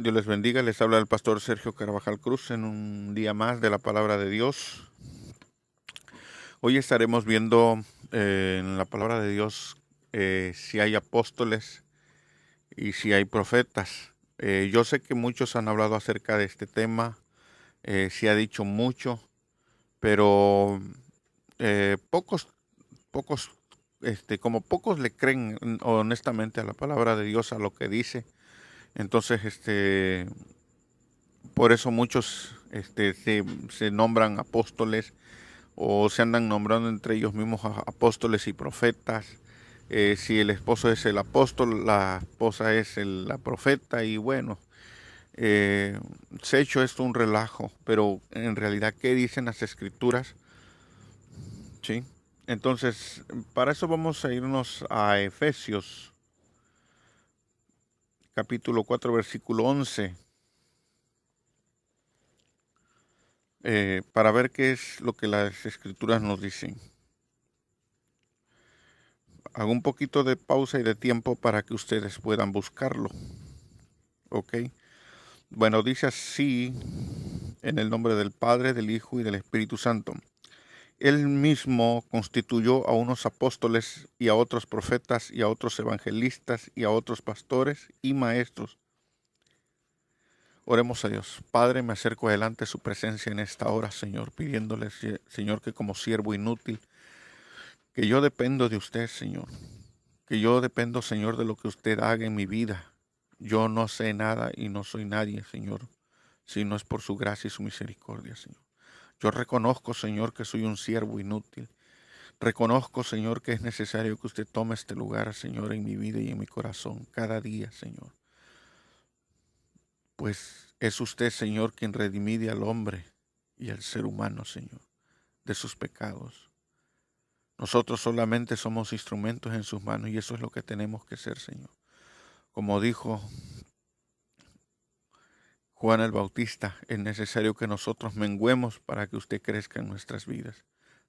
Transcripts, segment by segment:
Dios les bendiga, les habla el pastor Sergio Carvajal Cruz en un día más de la palabra de Dios. Hoy estaremos viendo en la palabra de Dios si hay apóstoles y si hay profetas. Yo sé que muchos han hablado acerca de este tema, se ha dicho mucho, pero pocos, como pocos le creen honestamente a la palabra de Dios, a lo que dice. Entonces, por eso muchos se nombran apóstoles o se andan nombrando entre ellos mismos apóstoles y profetas. Si el esposo es el apóstol, la esposa es la profeta y bueno, se ha hecho esto un relajo, pero en realidad, ¿qué dicen las escrituras? ¿Sí? Entonces, para eso vamos a irnos a Efesios, capítulo 4, versículo 11. Para ver qué es lo que las escrituras nos dicen. Hago un poquito de pausa y de tiempo para que ustedes puedan buscarlo. ¿Ok? Bueno, dice así, en el nombre del Padre, del Hijo y del Espíritu Santo. Él mismo constituyó a unos apóstoles y a otros profetas y a otros evangelistas y a otros pastores y maestros. Oremos a Dios. Padre, me acerco adelante a su presencia en esta hora, Señor, pidiéndole, Señor, que como siervo inútil, que yo dependo de usted, Señor. Que yo dependo, Señor, de lo que usted haga en mi vida. Yo no sé nada y no soy nadie, Señor, si no es por su gracia y su misericordia, Señor. Yo reconozco, Señor, que soy un siervo inútil. Reconozco, Señor, que es necesario que usted tome este lugar, Señor, en mi vida y en mi corazón, cada día, Señor. Pues es usted, Señor, quien redimide al hombre y al ser humano, Señor, de sus pecados. Nosotros solamente somos instrumentos en sus manos y eso es lo que tenemos que ser, Señor. Como dijo Juan el Bautista, es necesario que nosotros menguemos para que usted crezca en nuestras vidas.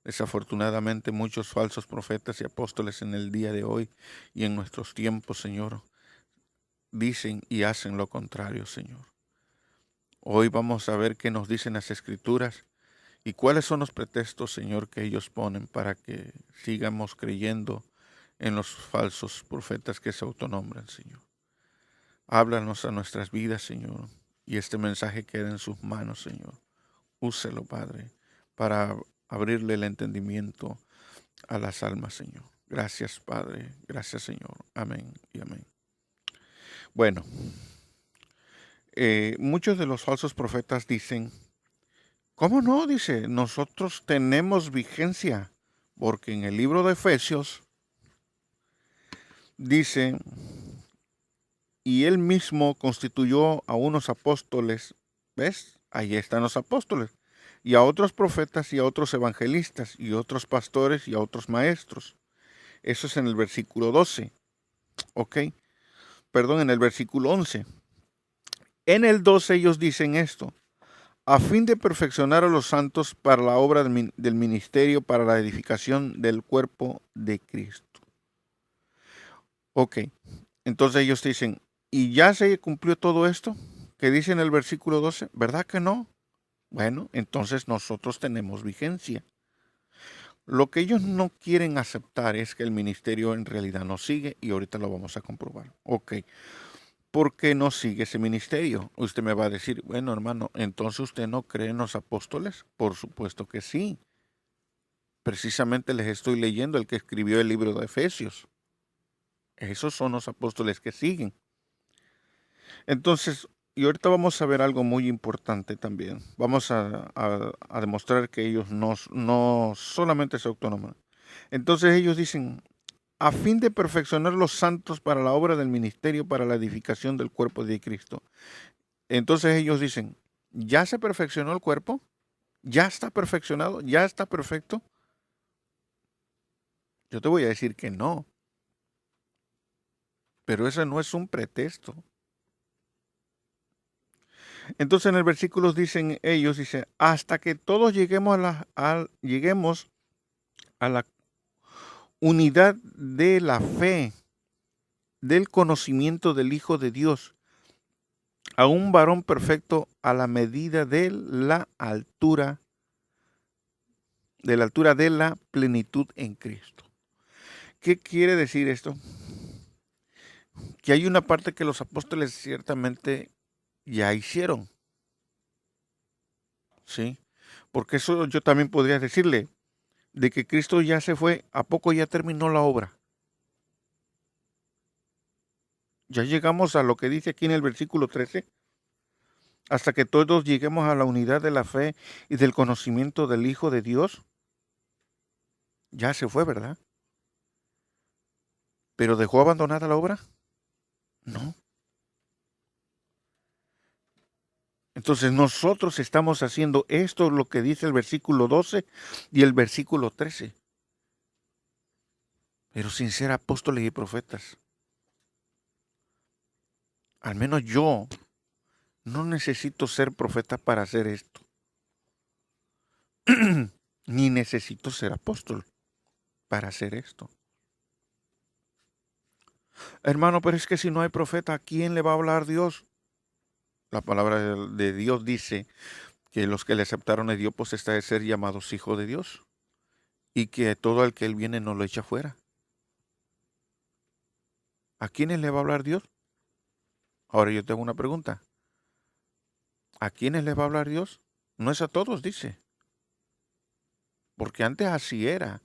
Desafortunadamente, muchos falsos profetas y apóstoles en el día de hoy y en nuestros tiempos, Señor, dicen y hacen lo contrario, Señor. Hoy vamos a ver qué nos dicen las Escrituras y cuáles son los pretextos, Señor, que ellos ponen para que sigamos creyendo en los falsos profetas que se autonombran, Señor. Háblanos a nuestras vidas, Señor, y este mensaje queda en sus manos, Señor. Úselo, Padre, para abrirle el entendimiento a las almas, Señor. Gracias, Padre. Gracias, Señor. Amén y amén. Bueno, muchos de los falsos profetas dicen, ¿cómo no? Dice, nosotros tenemos vigencia, porque en el libro de Efesios dice, y él mismo constituyó a unos apóstoles, ¿ves? Ahí están los apóstoles, y a otros profetas y a otros evangelistas y otros pastores y a otros maestros. Eso es en el versículo 12, ¿ok? Perdón, en el versículo 11. En el 12 ellos dicen esto, a fin de perfeccionar a los santos para la obra del ministerio, para la edificación del cuerpo de Cristo. Ok, entonces ellos dicen, ¿y ya se cumplió todo esto que dice en el versículo 12? ¿Verdad que no? Bueno, entonces nosotros tenemos vigencia. Lo que ellos no quieren aceptar es que el ministerio en realidad no sigue y ahorita lo vamos a comprobar. Ok, ¿por qué no sigue ese ministerio? Usted me va a decir, bueno, hermano, entonces usted no cree en los apóstoles. Por supuesto que sí. Precisamente les estoy leyendo el que escribió el libro de Efesios. Esos son los apóstoles que siguen. Entonces, y ahorita vamos a ver algo muy importante también. Vamos a demostrar que ellos no solamente se autonoman. Entonces ellos dicen, a fin de perfeccionar los santos para la obra del ministerio, para la edificación del cuerpo de Cristo. Entonces ellos dicen, ¿ya se perfeccionó el cuerpo? ¿Ya está perfeccionado? ¿Ya está perfecto? Yo te voy a decir que no. Pero ese no es un pretexto. Entonces en el versículo dicen ellos, dice, hasta que todos lleguemos lleguemos a la unidad de la fe, del conocimiento del Hijo de Dios, a un varón perfecto a la medida de la altura de la plenitud en Cristo. ¿Qué quiere decir esto? Que hay una parte que los apóstoles ciertamente ya hicieron, ¿sí? Porque eso yo también podría decirle, de que Cristo ya se fue, ¿a poco ya terminó la obra? Ya llegamos a lo que dice aquí en el versículo 13, hasta que todos lleguemos a la unidad de la fe y del conocimiento del Hijo de Dios. Ya se fue, ¿verdad? ¿Pero dejó abandonada la obra? No. Entonces nosotros estamos haciendo esto, lo que dice el versículo 12 y el versículo 13. Pero sin ser apóstoles y profetas. Al menos yo no necesito ser profeta para hacer esto. Ni necesito ser apóstol para hacer esto. Hermano, pero es que si no hay profeta, ¿a quién le va a hablar Dios? La palabra de Dios dice que los que le aceptaron a Dios, pues está de ser llamados hijos de Dios. Y que todo el que Él viene no lo echa fuera. ¿A quiénes le va a hablar Dios? Ahora yo tengo una pregunta. ¿A quiénes le va a hablar Dios? No es a todos, dice. Porque antes así era.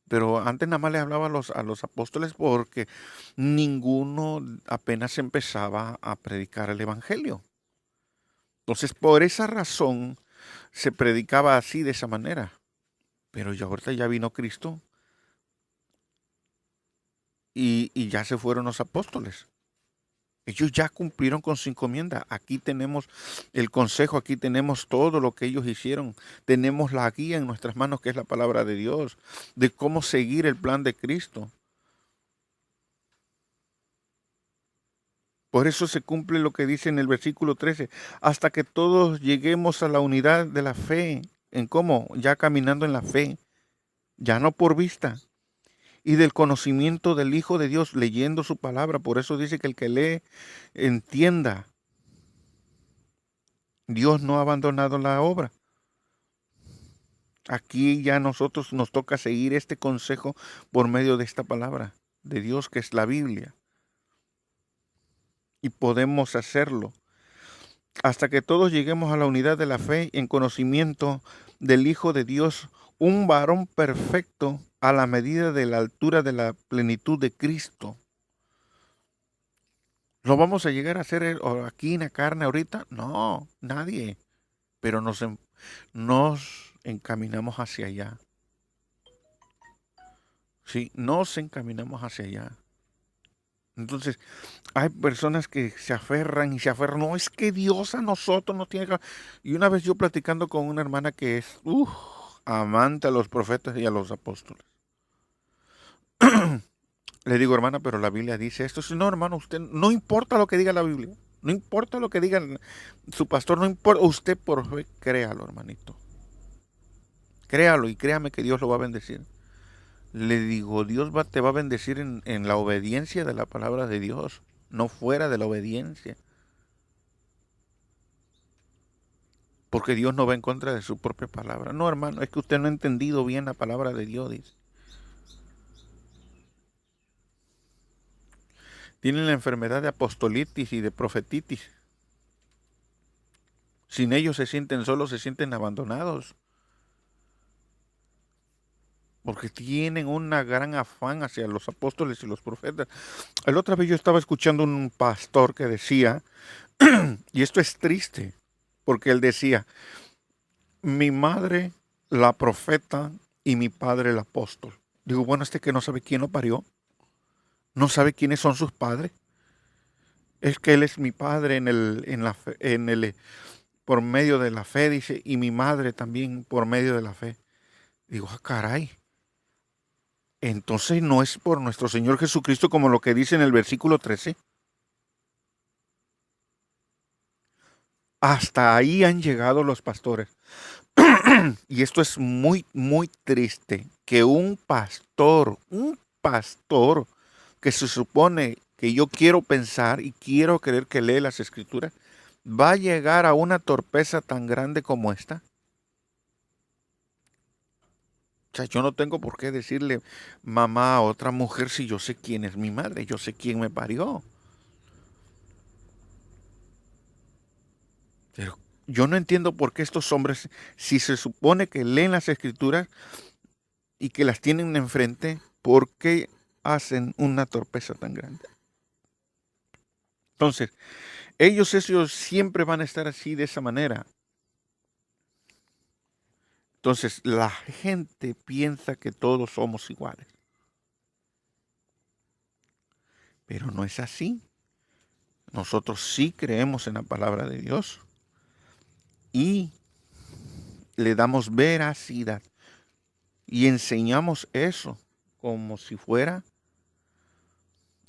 Pero antes nada más le hablaba a los apóstoles porque ninguno apenas empezaba a predicar el evangelio. Entonces, por esa razón se predicaba así, de esa manera. Pero ya ahorita ya vino Cristo y ya se fueron los apóstoles. Ellos ya cumplieron con su encomienda. Aquí tenemos el consejo, aquí tenemos todo lo que ellos hicieron. Tenemos la guía en nuestras manos, que es la palabra de Dios, de cómo seguir el plan de Cristo. Por eso se cumple lo que dice en el versículo 13, hasta que todos lleguemos a la unidad de la fe. ¿En cómo? Ya caminando en la fe, ya no por vista. Y del conocimiento del Hijo de Dios, leyendo su palabra. Por eso dice que el que lee, entienda. Dios no ha abandonado la obra. Aquí ya a nosotros nos toca seguir este consejo por medio de esta palabra de Dios, que es la Biblia. Y podemos hacerlo hasta que todos lleguemos a la unidad de la fe en conocimiento del Hijo de Dios, un varón perfecto a la medida de la altura de la plenitud de Cristo. ¿Lo vamos a llegar a hacer aquí en la carne ahorita? No, nadie. Pero nos encaminamos hacia allá. Sí, nos encaminamos hacia allá. Entonces, hay personas que se aferran y se aferran. No, es que Dios a nosotros nos tiene que... Y una vez yo platicando con una hermana que es amante a los profetas y a los apóstoles. Le digo, hermana, pero la Biblia dice esto. Si no, hermano, usted no importa lo que diga la Biblia. No importa lo que diga su pastor, no importa. Usted por fe, créalo, hermanito. Créalo y créame que Dios lo va a bendecir. Le digo, Dios te va a bendecir en la obediencia de la palabra de Dios, no fuera de la obediencia. Porque Dios no va en contra de su propia palabra. No, hermano, es que usted no ha entendido bien la palabra de Dios, dice. Tienen la enfermedad de apostolitis y de profetitis. Sin ellos se sienten solos, se sienten abandonados. Porque tienen una gran afán hacia los apóstoles y los profetas. La otra vez yo estaba escuchando un pastor que decía, y esto es triste, porque él decía, mi madre la profeta y mi padre el apóstol. Digo, bueno, que no sabe quién lo parió, no sabe quiénes son sus padres. Es que él es mi padre por medio de la fe, dice, y mi madre también por medio de la fe. Digo, caray. Entonces no es por nuestro Señor Jesucristo como lo que dice en el versículo 13. Hasta ahí han llegado los pastores. Y esto es muy, muy triste, que un pastor que se supone que yo quiero pensar y quiero creer que lee las Escrituras, va a llegar a una torpeza tan grande como esta? O sea, yo no tengo por qué decirle mamá a otra mujer si yo sé quién es mi madre, yo sé quién me parió. Pero yo no entiendo por qué estos hombres, si se supone que leen las Escrituras y que las tienen enfrente, ¿por qué hacen una torpeza tan grande? Entonces, ellos siempre van a estar así de esa manera. Entonces, la gente piensa que todos somos iguales. Pero no es así. Nosotros sí creemos en la palabra de Dios y le damos veracidad y enseñamos eso como si fuera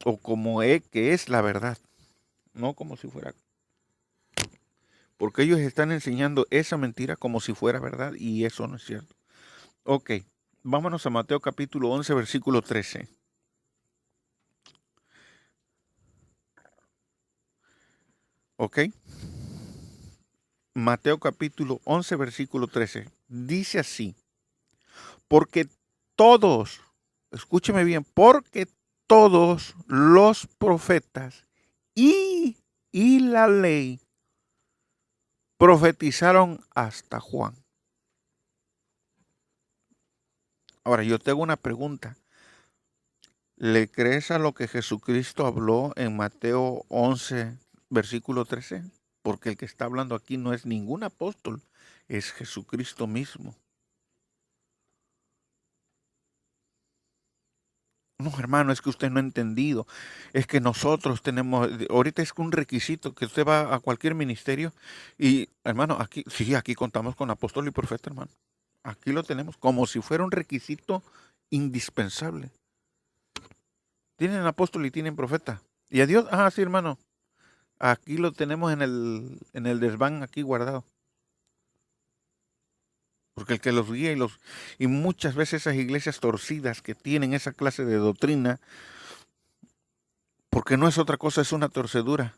o como que es la verdad, no como si fuera. Porque ellos están enseñando esa mentira como si fuera verdad y eso no es cierto. Ok, vámonos a Mateo capítulo 11, versículo 13. Ok, Mateo capítulo 11, versículo 13. Dice así, porque todos, escúcheme bien, porque todos los profetas y la ley profetizaron hasta Juan. Ahora, yo te hago una pregunta. ¿Le crees a lo que Jesucristo habló en Mateo 11, versículo 13? Porque el que está hablando aquí no es ningún apóstol, es Jesucristo mismo. No, hermano, es que usted no ha entendido. Es que nosotros tenemos, ahorita es un requisito que usted va a cualquier ministerio y, hermano, aquí, sí, aquí contamos con apóstol y profeta, hermano. Aquí lo tenemos como si fuera un requisito indispensable. Tienen apóstol y tienen profeta. ¿Y a Dios? Ah, sí, hermano. Aquí lo tenemos en el desván aquí guardado. Porque el que los guía y muchas veces esas iglesias torcidas que tienen esa clase de doctrina, porque no es otra cosa, es una torcedura.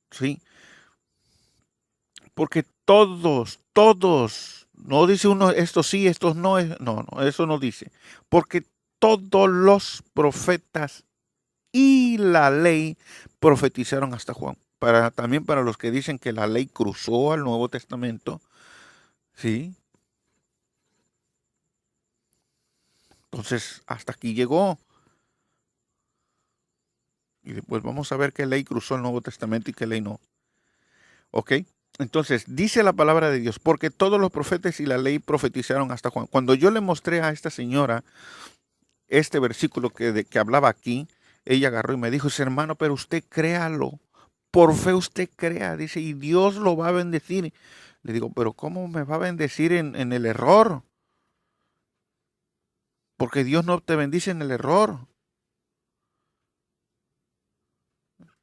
¿Sí? Porque todos, no dice uno esto sí, estos no, no, eso no dice. Porque todos los profetas y la ley profetizaron hasta Juan. También para los que dicen que la ley cruzó al Nuevo Testamento, ¿sí? Entonces, hasta aquí llegó. Y después vamos a ver qué ley cruzó el Nuevo Testamento y qué ley no. ¿Ok? Entonces, dice la palabra de Dios, porque todos los profetas y la ley profetizaron hasta Juan. Cuando yo le mostré a esta señora este versículo que hablaba aquí, ella agarró y me dijo, hermano, pero usted créalo. Por fe usted crea, dice, y Dios lo va a bendecir. Le digo, pero ¿cómo me va a bendecir en el error? Porque Dios no te bendice en el error.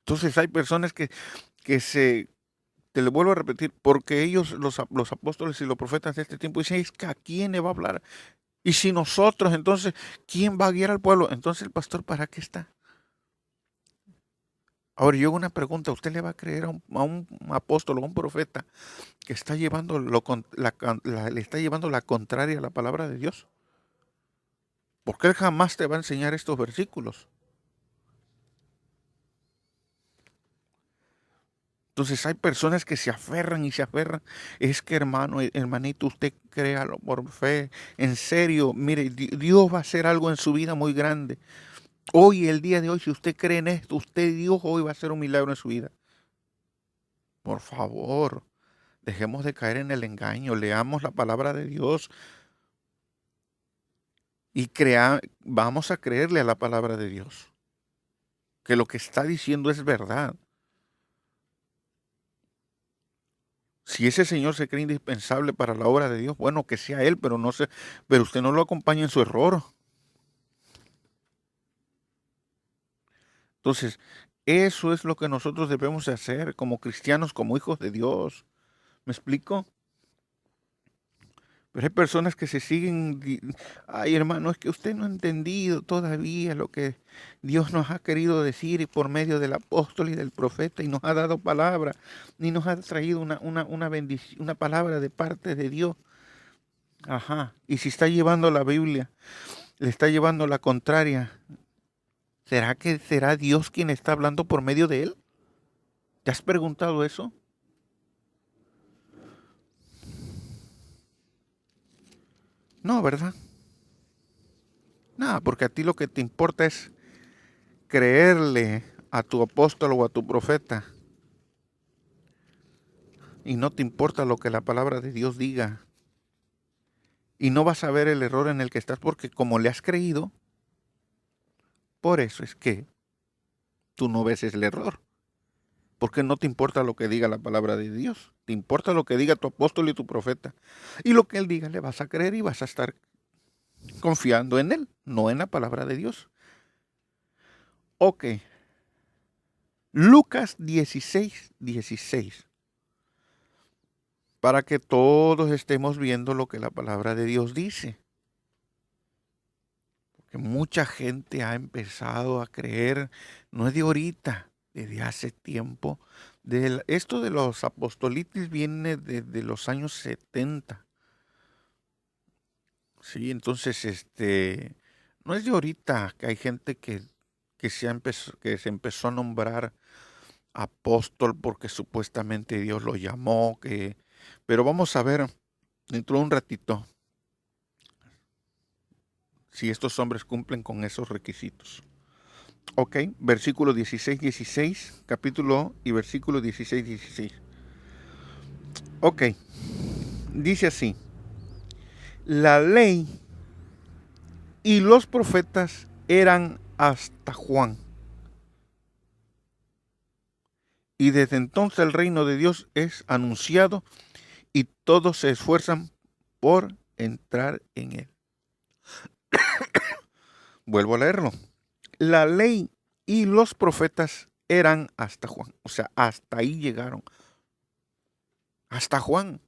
Entonces hay personas te lo vuelvo a repetir, porque ellos, los apóstoles y los profetas de este tiempo, dicen, es que ¿a quién le va a hablar? Y si nosotros, entonces, ¿quién va a guiar al pueblo? Entonces el pastor, ¿para qué está? Ahora yo hago una pregunta, ¿usted le va a creer a un apóstol o a un profeta que está llevando le está llevando la contraria a la palabra de Dios? Porque él jamás te va a enseñar estos versículos. Entonces hay personas que se aferran y se aferran. Es que hermano, hermanito, usted créalo por fe. En serio, mire, Dios va a hacer algo en su vida muy grande. Hoy, el día de hoy, si usted cree en esto, Dios hoy va a hacer un milagro en su vida. Por favor, dejemos de caer en el engaño, leamos la palabra de Dios y vamos a creerle a la palabra de Dios. Que lo que está diciendo es verdad. Si ese señor se cree indispensable para la obra de Dios, bueno, que sea él, pero usted no lo acompaña en su error. Entonces, eso es lo que nosotros debemos de hacer como cristianos, como hijos de Dios. ¿Me explico? Pero hay personas que se siguen, ay hermano, es que usted no ha entendido todavía lo que Dios nos ha querido decir y por medio del apóstol y del profeta y nos ha dado palabra, ni nos ha traído una bendición, una palabra de parte de Dios. Ajá, y si está llevando la Biblia, le está llevando la contraria, ¿será que será Dios quien está hablando por medio de él? ¿Te has preguntado eso? No, ¿verdad? Nada, porque a ti lo que te importa es creerle a tu apóstol o a tu profeta y no te importa lo que la palabra de Dios diga y no vas a ver el error en el que estás porque como le has creído, por eso es que tú no ves el error, porque no te importa lo que diga la palabra de Dios, te importa lo que diga tu apóstol y tu profeta y lo que él diga le vas a creer y vas a estar confiando en él, no en la palabra de Dios. Ok, Lucas 16:16. Para que todos estemos viendo lo que la palabra de Dios dice. Porque mucha gente ha empezado a creer, no es de ahorita, desde hace tiempo. Esto de los apostolitis viene desde los años 70. Sí, entonces no es de ahorita que hay gente que se empezó a nombrar apóstol porque supuestamente Dios lo llamó, pero vamos a ver dentro de un ratito si estos hombres cumplen con esos requisitos. Ok, versículo 16, capítulo y versículo 16. Ok, dice así, la ley y los profetas eran hasta Juan. Y desde entonces el reino de Dios es anunciado y todos se esfuerzan por entrar en él. Vuelvo a leerlo. La ley y los profetas eran hasta Juan. O sea, hasta ahí llegaron. Hasta Juan.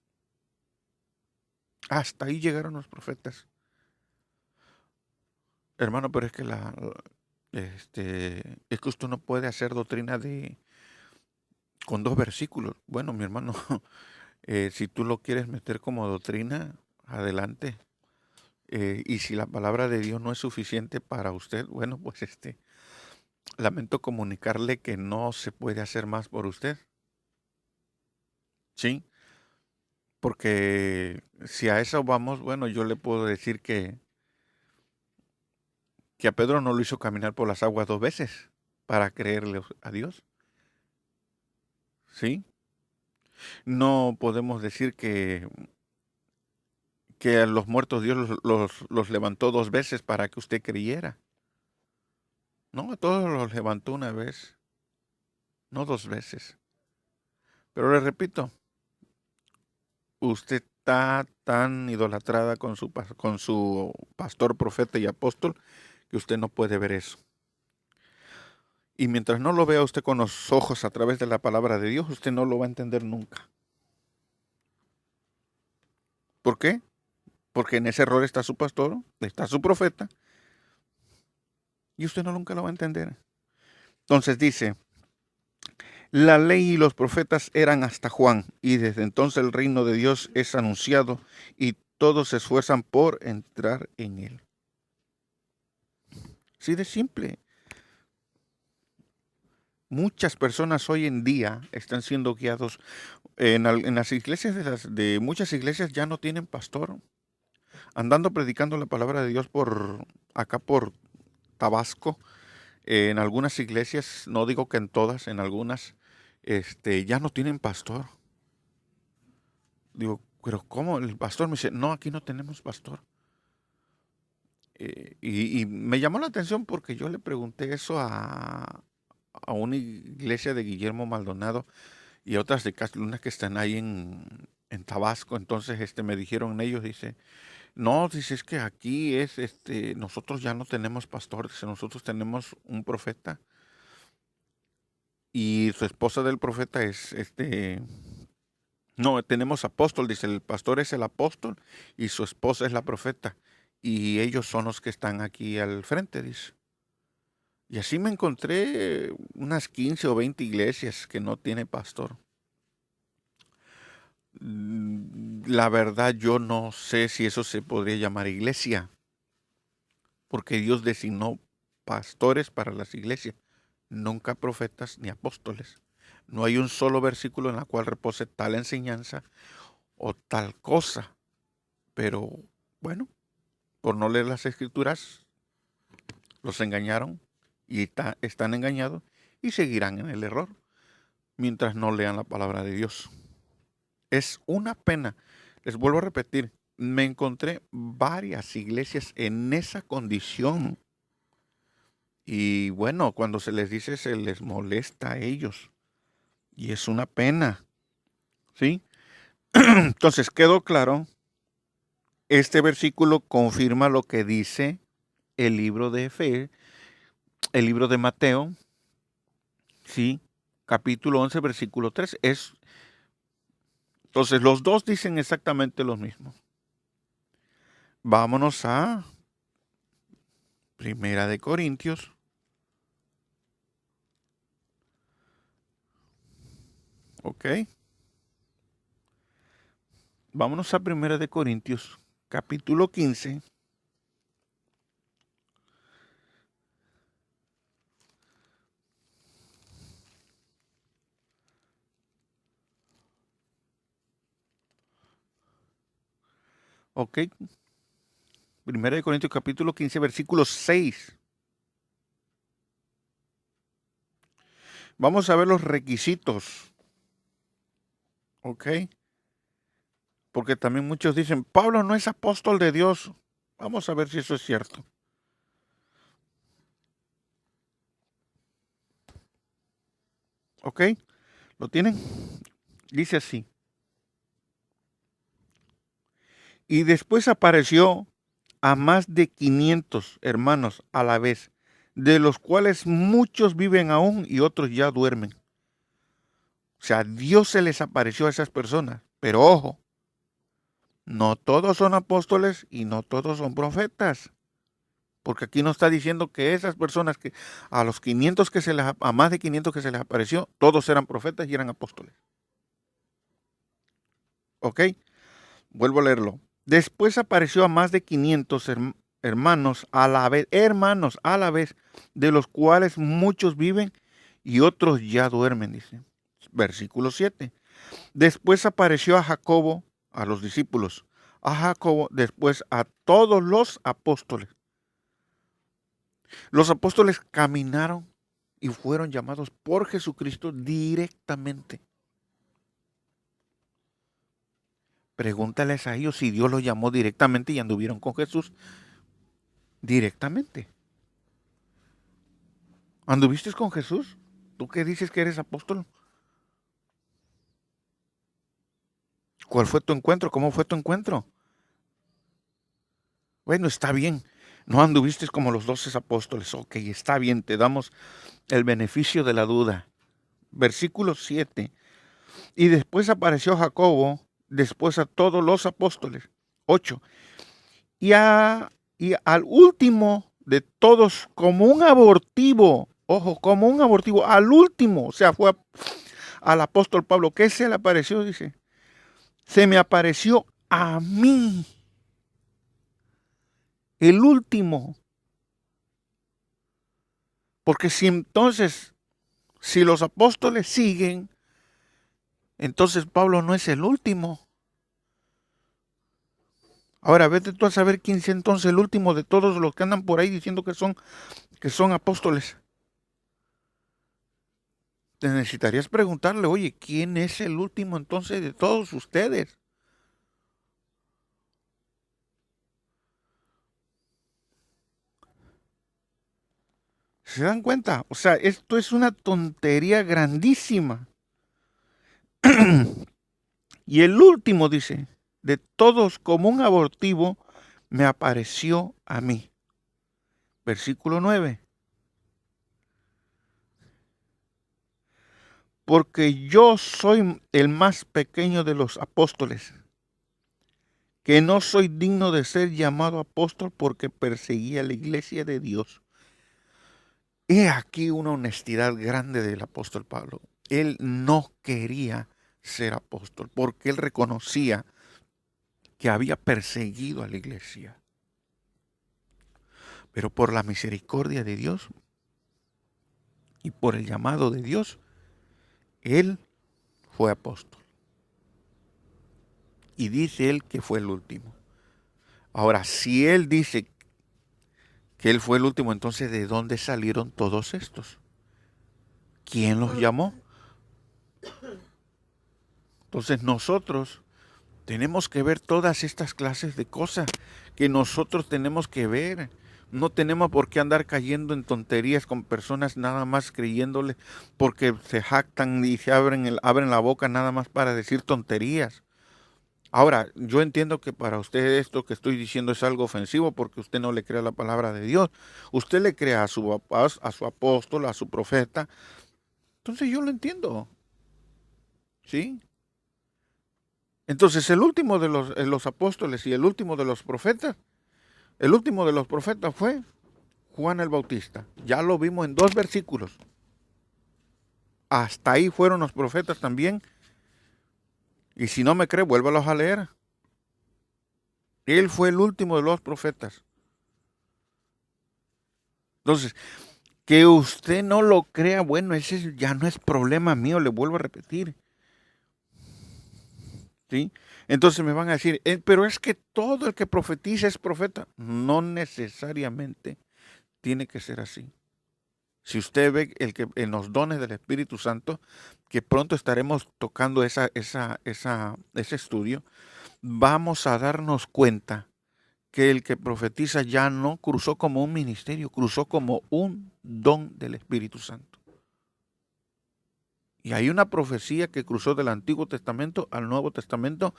Hasta ahí llegaron los profetas. Hermano, pero es que es que usted no puede hacer doctrina con 2 versículos. Bueno, mi hermano, si tú lo quieres meter como doctrina, adelante. Y si la palabra de Dios no es suficiente para usted, bueno, pues lamento comunicarle que no se puede hacer más por usted. ¿Sí? Porque si a eso vamos, bueno, yo le puedo decir que a Pedro no lo hizo caminar por las aguas 2 veces para creerle a Dios. ¿Sí? No podemos decir que a los muertos Dios los levantó 2 veces para que usted creyera. No, a todos los levantó 1 vez, no 2 veces. Pero le repito, usted está tan idolatrada con su pastor, profeta y apóstol que usted no puede ver eso. Y mientras no lo vea usted con los ojos a través de la palabra de Dios, usted no lo va a entender nunca. ¿Por qué? Porque en ese error está su pastor, está su profeta, y usted nunca lo va a entender. Entonces dice, la ley y los profetas eran hasta Juan, y desde entonces el reino de Dios es anunciado, y todos se esfuerzan por entrar en él. Así de simple. Muchas personas hoy en día están siendo guiados. En las iglesias de muchas iglesias ya no tienen pastor. Andando predicando la palabra de Dios acá por Tabasco, en algunas iglesias, no digo que en todas, en algunas, ya no tienen pastor. Digo, pero ¿cómo? El pastor me dice, no, aquí no tenemos pastor. Y me llamó la atención porque yo le pregunté eso a una iglesia de Guillermo Maldonado y otras de Casluna que están ahí en Tabasco. Entonces me dijeron ellos, dice, no, dice, es que aquí nosotros ya no tenemos pastor, dice, nosotros tenemos un profeta. Y su esposa del profeta es No, tenemos apóstol, dice, el pastor es el apóstol y su esposa es la profeta. Y ellos son los que están aquí al frente, dice. Y así me encontré unas 15 o 20 iglesias que no tiene pastor. La verdad, yo no sé si eso se podría llamar iglesia, porque Dios designó pastores para las iglesias, nunca profetas ni apóstoles. No hay un solo versículo en el cual repose tal enseñanza o tal cosa. Pero bueno, por no leer las escrituras, los engañaron y están engañados y seguirán en el error mientras no lean la palabra de Dios. Es una pena. Les vuelvo a repetir, me encontré varias iglesias en esa condición. Y bueno, cuando se les dice, se les molesta a ellos. Y es una pena. ¿Sí? Entonces, quedó claro. Este versículo confirma lo que dice el libro de Fe, el libro de Mateo, ¿sí? Capítulo 11, versículo 3. Entonces, los dos dicen exactamente lo mismo. Vámonos a Primera de Corintios. Ok. Vámonos a Primera de Corintios, capítulo 15. Ok. Primera de Corintios, capítulo 15, versículo 6. Vamos a ver los requisitos. Ok. Porque también muchos dicen, Pablo no es apóstol de Dios. Vamos a ver si eso es cierto. ¿Ok? ¿Lo tienen? Dice así. Y después apareció a más de 500 hermanos a la vez, de los cuales muchos viven aún y otros ya duermen. O sea, Dios se les apareció a esas personas. Pero ojo, no todos son apóstoles y no todos son profetas. Porque aquí nos está diciendo que esas personas que a los 500 a más de 500 que se les apareció, todos eran profetas y eran apóstoles. ¿Ok? Vuelvo a leerlo. Después apareció a más de 500 hermanos a la vez, de los cuales muchos viven y otros ya duermen, dice. Versículo 7. Después apareció a Jacobo, a los discípulos, a Jacobo, después a todos los apóstoles. Los apóstoles caminaron y fueron llamados por Jesucristo directamente. Pregúntales a ellos si Dios los llamó directamente y anduvieron con Jesús directamente. ¿Anduviste con Jesús? ¿Tú qué dices que eres apóstol? ¿Cuál fue tu encuentro? ¿Cómo fue tu encuentro? Bueno, está bien. No anduviste como los 12 apóstoles. Ok, está bien, te damos el beneficio de la duda. Versículo 7. Y después apareció Jacobo, después a todos los apóstoles. 8. Y al último de todos, como un abortivo, ojo, como un abortivo, al último, o sea, fue al apóstol Pablo. ¿Qué se le apareció? Dice, se me apareció a mí, el último. Porque si los apóstoles siguen, entonces Pablo no es el último. Ahora, vete tú a saber quién es entonces el último de todos los que andan por ahí diciendo que son apóstoles. Te necesitarías preguntarle, oye, ¿quién es el último entonces de todos ustedes? ¿Se dan cuenta? O sea, esto es una tontería grandísima. Y el último dice, de todos como un abortivo me apareció a mí. Versículo 9. porque yo soy el más pequeño de los apóstoles, que no soy digno de ser llamado apóstol porque perseguía la iglesia de Dios. He aquí una honestidad grande del apóstol Pablo. Él no quería ser apóstol porque él reconocía que había perseguido a la iglesia. Pero por la misericordia de Dios y por el llamado de Dios, él fue apóstol. Y dice él que fue el último. Ahora, si él dice que él fue el último, entonces ¿de dónde salieron todos estos? ¿Quién los llamó? Entonces nosotros tenemos que ver todas estas clases de cosas que nosotros tenemos que ver. No tenemos por qué andar cayendo en tonterías con personas nada más creyéndole porque se jactan y se abren la boca nada más para decir tonterías. Ahora, yo entiendo que para usted esto que estoy diciendo es algo ofensivo porque usted no le cree a la palabra de Dios. Usted le cree a su apóstol, a su profeta. Entonces yo lo entiendo. ¿Sí? Entonces el último de los apóstoles y el último de los profetas, el último de los profetas fue Juan el Bautista. Ya lo vimos en 2 versículos. Hasta ahí fueron los profetas también. Y si no me cree, vuélvalos a leer. Él fue el último de los profetas. Entonces, que usted no lo crea, bueno, ese ya no es problema mío, le vuelvo a repetir. ¿Sí? Entonces me van a decir, pero es que todo el que profetiza es profeta. No necesariamente tiene que ser así. Si usted ve en los dones del Espíritu Santo, que pronto estaremos tocando ese estudio, vamos a darnos cuenta que el que profetiza ya no cruzó como un ministerio, cruzó como un don del Espíritu Santo. Y hay una profecía que cruzó del Antiguo Testamento al Nuevo Testamento,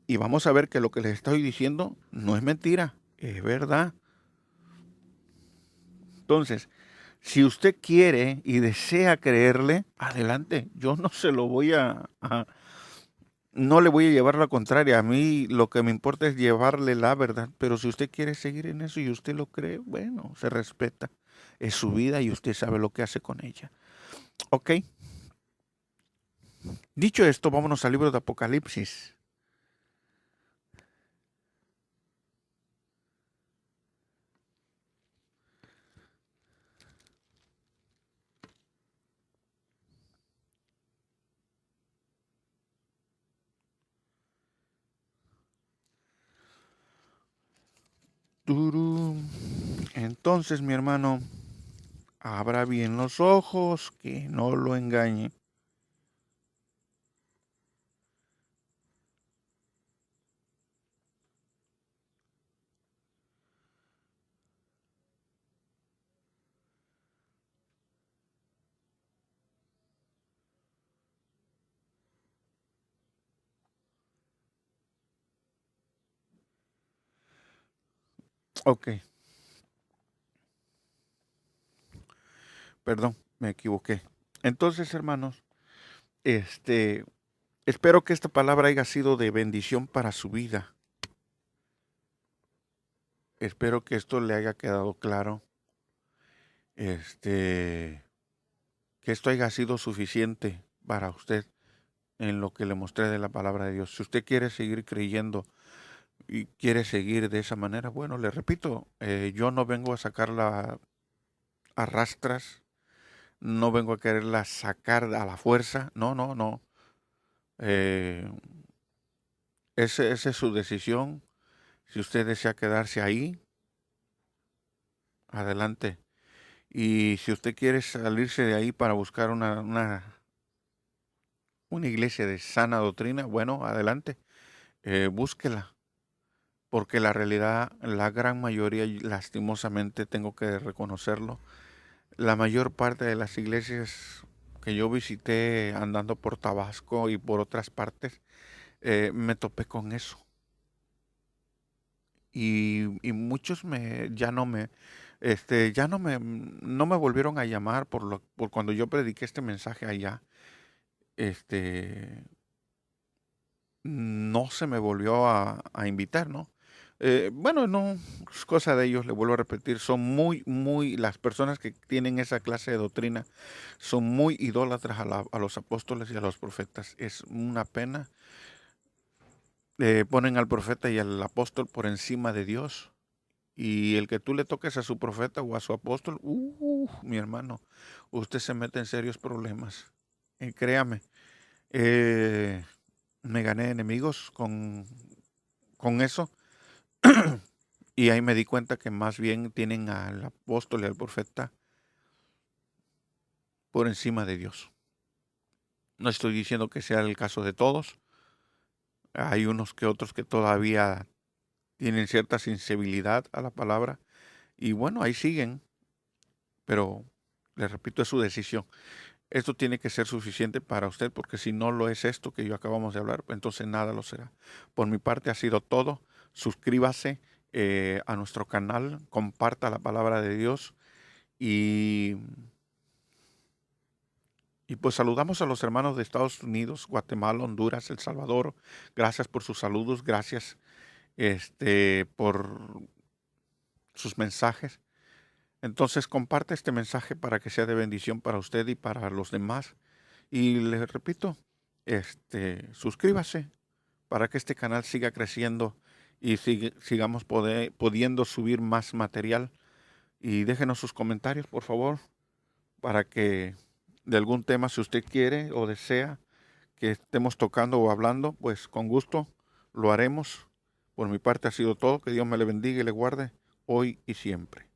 y vamos a ver que lo que les estoy diciendo no es mentira, es verdad. Entonces, si usted quiere y desea creerle, adelante. Yo no se lo voy no le voy a llevar la contraria. A mí lo que me importa es llevarle la verdad. Pero si usted quiere seguir en eso y usted lo cree, bueno, se respeta. Es su vida y usted sabe lo que hace con ella. Ok. Dicho esto, vámonos al libro de Apocalipsis. Turum. Entonces, mi hermano, abra bien los ojos, que no lo engañe. Ok, perdón, me equivoqué. Entonces, hermanos, espero que esta palabra haya sido de bendición para su vida. Espero que esto le haya quedado claro. Que esto haya sido suficiente para usted en lo que le mostré de la palabra de Dios. Si usted quiere seguir creyendo y quiere seguir de esa manera, bueno, le repito, yo no vengo a sacarla a rastras, no vengo a quererla sacar a la fuerza, no, no, no. Esa es su decisión. Si usted desea quedarse ahí, adelante. Y si usted quiere salirse de ahí para buscar una iglesia de sana doctrina, bueno, adelante, búsquela. Porque la realidad, la gran mayoría, y lastimosamente tengo que reconocerlo, la mayor parte de las iglesias que yo visité andando por Tabasco y por otras partes, me topé con eso. Y muchos no me volvieron a llamar por cuando yo prediqué este mensaje allá. no se me volvió a invitar, ¿no? Bueno, no, es cosa de ellos, le vuelvo a repetir, son las personas que tienen esa clase de doctrina son muy idólatras a los apóstoles y a los profetas. Es una pena. Ponen al profeta y al apóstol por encima de Dios. Y el que tú le toques a su profeta o a su apóstol, mi hermano, usted se mete en serios problemas. Créame, me gané enemigos con eso. Y ahí me di cuenta que más bien tienen al apóstol y al profeta por encima de Dios. No estoy diciendo que sea el caso de todos. Hay unos que otros que todavía tienen cierta sensibilidad a la palabra. Y bueno, ahí siguen. Pero, les repito, es su decisión. Esto tiene que ser suficiente para usted, porque si no lo es esto que yo acabamos de hablar, entonces nada lo será. Por mi parte ha sido todo. Suscríbase a nuestro canal, comparta la palabra de Dios y pues saludamos a los hermanos de Estados Unidos, Guatemala, Honduras, El Salvador. Gracias por sus saludos, gracias por sus mensajes. Entonces comparte este mensaje para que sea de bendición para usted y para los demás. Y les repito, suscríbase para que este canal siga creciendo y sigamos pudiendo subir más material. Y déjenos sus comentarios, por favor, para que de algún tema, si usted quiere o desea que estemos tocando o hablando, pues con gusto lo haremos. Por mi parte ha sido todo. Que Dios me le bendiga y le guarde hoy y siempre.